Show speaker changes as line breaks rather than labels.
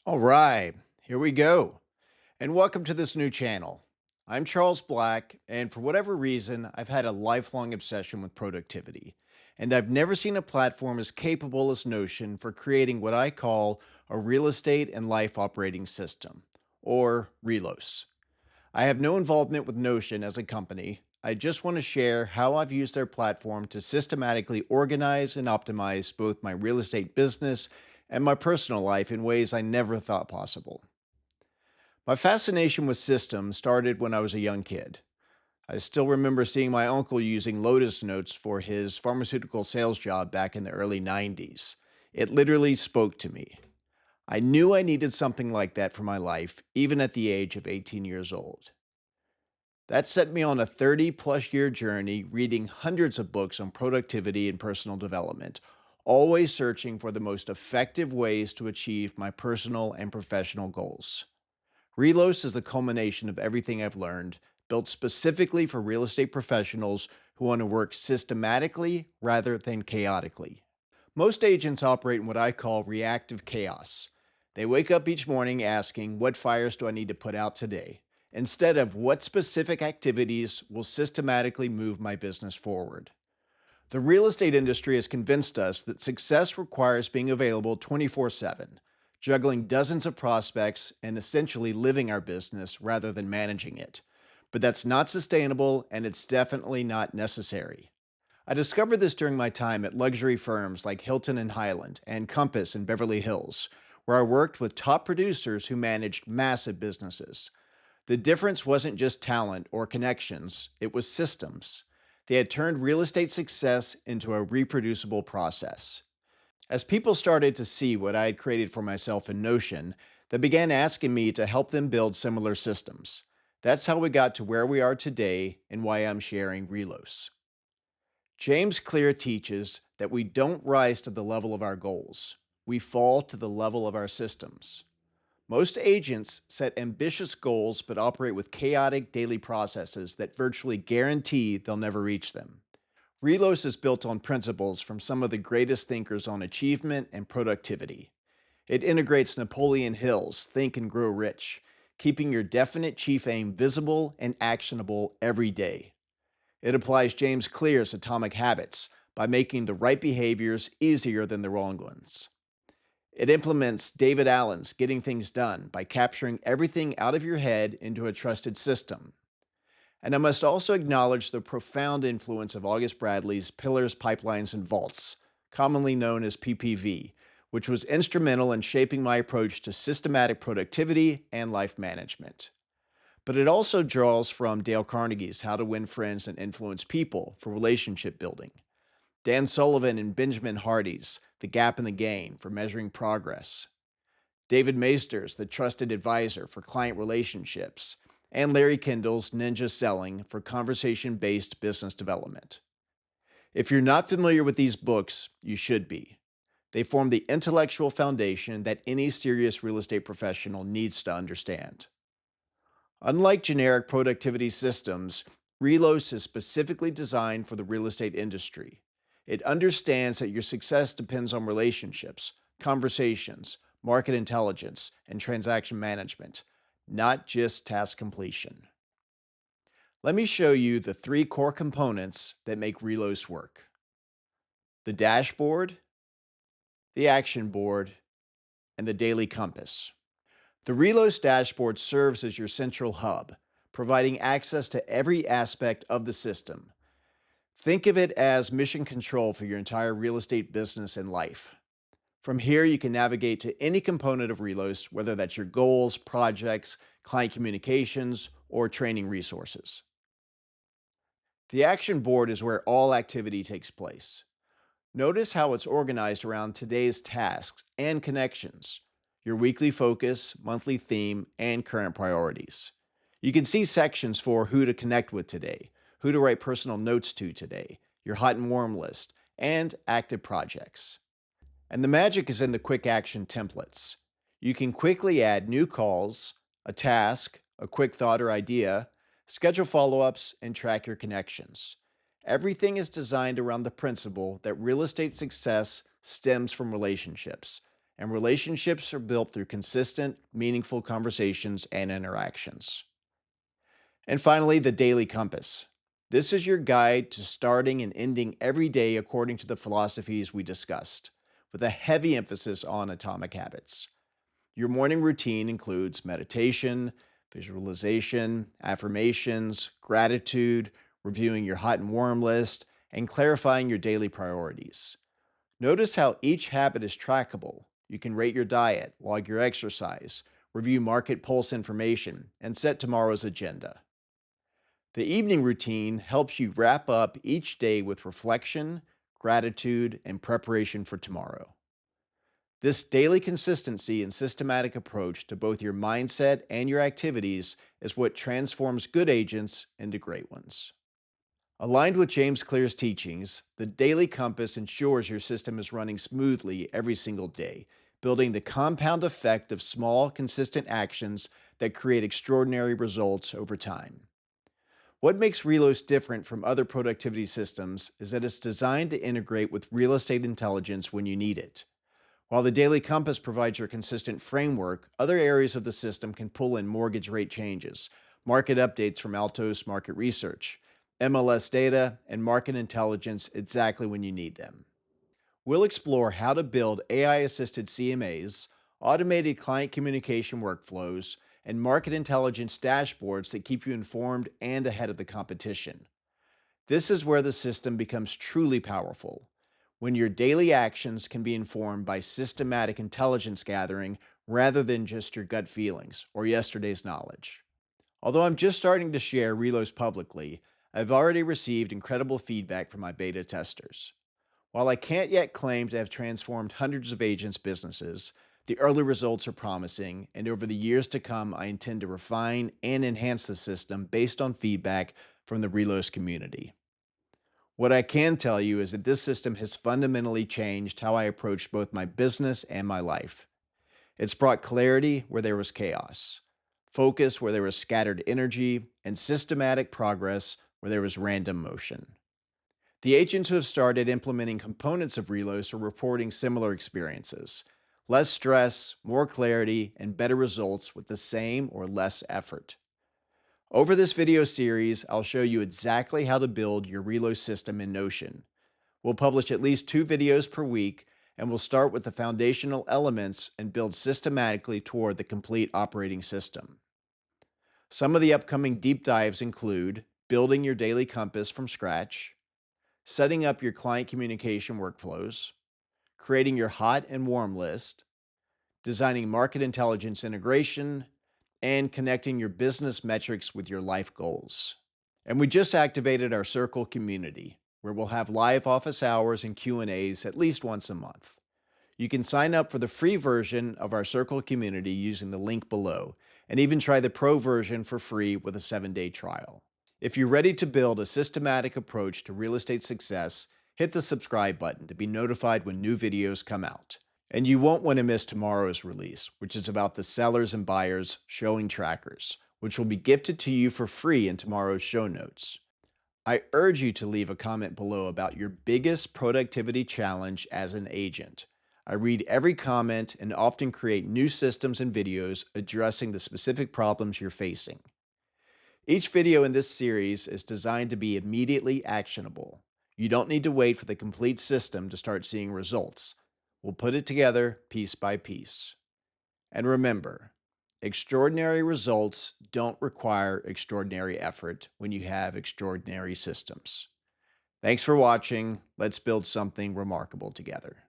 All right, here we go. And welcome to this new channel. I'm Charles Black, and for whatever reason, I've had a lifelong obsession with productivity. And I've never seen a platform as capable as Notion for creating what I call a real estate and life operating system, or RELOS. I have no involvement with Notion as a company. I just want to share how I've used their platform to systematically organize and optimize both my real estate business and my personal life in ways I never thought possible. My fascination with systems started when I was a young kid. I still remember seeing my uncle using Lotus Notes for his pharmaceutical sales job back in the early 90s. It literally spoke to me. I knew I needed something like that for my life, even at the age of 18 years old. That set me on a 30+ year journey reading hundreds of books on productivity and personal development, always searching for the most effective ways to achieve my personal and professional goals. Relos is the culmination of everything I've learned, built specifically for real estate professionals who want to work systematically rather than chaotically. Most agents operate in what I call reactive chaos. They wake up each morning asking, "What fires do I need to put out today?" instead of what specific activities will systematically move my business forward. The real estate industry has convinced us that success requires being available 24/7, juggling dozens of prospects and essentially living our business rather than managing it. But that's not sustainable and it's definitely not necessary. I discovered this during my time at luxury firms like Hilton and Highland and Compass in Beverly Hills, where I worked with top producers who managed massive businesses. The difference wasn't just talent or connections, it was systems. They had turned real estate success into a reproducible process. As people started to see what I had created for myself in Notion, they began asking me to help them build similar systems. That's how we got to where we are today and why I'm sharing Relos. James Clear teaches that we don't rise to the level of our goals, we fall to the level of our systems. Most agents set ambitious goals but operate with chaotic daily processes that virtually guarantee they'll never reach them. Relos is built on principles from some of the greatest thinkers on achievement and productivity. It integrates Napoleon Hill's Think and Grow Rich, keeping your definite chief aim visible and actionable every day. It applies James Clear's atomic habits by making the right behaviors easier than the wrong ones. It implements David Allen's Getting Things Done by capturing everything out of your head into a trusted system. And I must also acknowledge the profound influence of August Bradley's Pillars, Pipelines, and Vaults, commonly known as PPV, which was instrumental in shaping my approach to systematic productivity and life management. But it also draws from Dale Carnegie's How to Win Friends and Influence People for relationship building, Dan Sullivan and Benjamin Hardy's The Gap and the Gain for measuring progress, David Maister's The Trusted Advisor for client relationships, and Larry Kendall's Ninja Selling for conversation based business development. If you're not familiar with these books, you should be. They form the intellectual foundation that any serious real estate professional needs to understand. Unlike generic productivity systems, Relos is specifically designed for the real estate industry. It understands that your success depends on relationships, conversations, market intelligence, and transaction management, not just task completion. Let me show you the three core components that make Relos work: the dashboard, the action board, and the daily compass. The Relos dashboard serves as your central hub, providing access to every aspect of the system. Think of it as mission control for your entire real estate business and life. From here, you can navigate to any component of Relos, whether that's your goals, projects, client communications, or training resources. The action board is where all activity takes place. Notice how it's organized around today's tasks and connections, your weekly focus, monthly theme, and current priorities. You can see sections for who to connect with today, who to write personal notes to today, your hot and warm list, and active projects. And the magic is in the quick action templates. You can quickly add new calls, a task, a quick thought or idea, schedule follow ups, and track your connections. Everything is designed around the principle that real estate success stems from relationships, and relationships are built through consistent, meaningful conversations and interactions. And finally, the daily compass. This is your guide to starting and ending every day according to the philosophies we discussed, with a heavy emphasis on atomic habits. Your morning routine includes meditation, visualization, affirmations, gratitude, reviewing your hot and warm list, and clarifying your daily priorities. Notice how each habit is trackable. You can rate your diet, log your exercise, review market pulse information, and set tomorrow's agenda. The evening routine helps you wrap up each day with reflection, gratitude, and preparation for tomorrow. This daily consistency and systematic approach to both your mindset and your activities is what transforms good agents into great ones. Aligned with James Clear's teachings, the daily compass ensures your system is running smoothly every single day, building the compound effect of small, consistent actions that create extraordinary results over time. What makes RELOS different from other productivity systems is that it's designed to integrate with real estate intelligence when you need it. While the Daily Compass provides your consistent framework, other areas of the system can pull in mortgage rate changes, market updates from Altos Market Research, MLS data, and market intelligence exactly when you need them. We'll explore how to build AI assisted CMAs, automated client communication workflows, and market intelligence dashboards that keep you informed and ahead of the competition. This is where the system becomes truly powerful, when your daily actions can be informed by systematic intelligence gathering rather than just your gut feelings or yesterday's knowledge. Although I'm just starting to share Relos publicly, I've already received incredible feedback from my beta testers. While I can't yet claim to have transformed hundreds of agents' businesses, the early results are promising, and over the years to come, I intend to refine and enhance the system based on feedback from the Relos community. What I can tell you is that this system has fundamentally changed how I approach both my business and my life. It's brought clarity where there was chaos, focus where there was scattered energy, and systematic progress where there was random motion. The agents who have started implementing components of Relos are reporting similar experiences: less stress, more clarity, and better results with the same or less effort. Over this video series, I'll show you exactly how to build your Relos system in Notion. We'll publish at least 2 videos per week, and we'll start with the foundational elements and build systematically toward the complete operating system. Some of the upcoming deep dives include building your daily compass from scratch, setting up your client communication workflows, creating your hot and warm list, designing market intelligence integration, and connecting your business metrics with your life goals. And we just activated our Circle community, where we'll have live office hours and Q&As at least once a month. You can sign up for the free version of our Circle community using the link below, and even try the pro version for free with a 7-day trial. If you're ready to build a systematic approach to real estate success, hit the subscribe button to be notified when new videos come out. And you won't want to miss tomorrow's release, which is about the sellers and buyers showing trackers, which will be gifted to you for free in tomorrow's show notes. I urge you to leave a comment below about your biggest productivity challenge as an agent. I read every comment and often create new systems and videos addressing the specific problems you're facing. Each video in this series is designed to be immediately actionable. You don't need to wait for the complete system to start seeing results. We'll put it together piece by piece. And remember, extraordinary results don't require extraordinary effort when you have extraordinary systems. Thanks for watching. Let's build something remarkable together.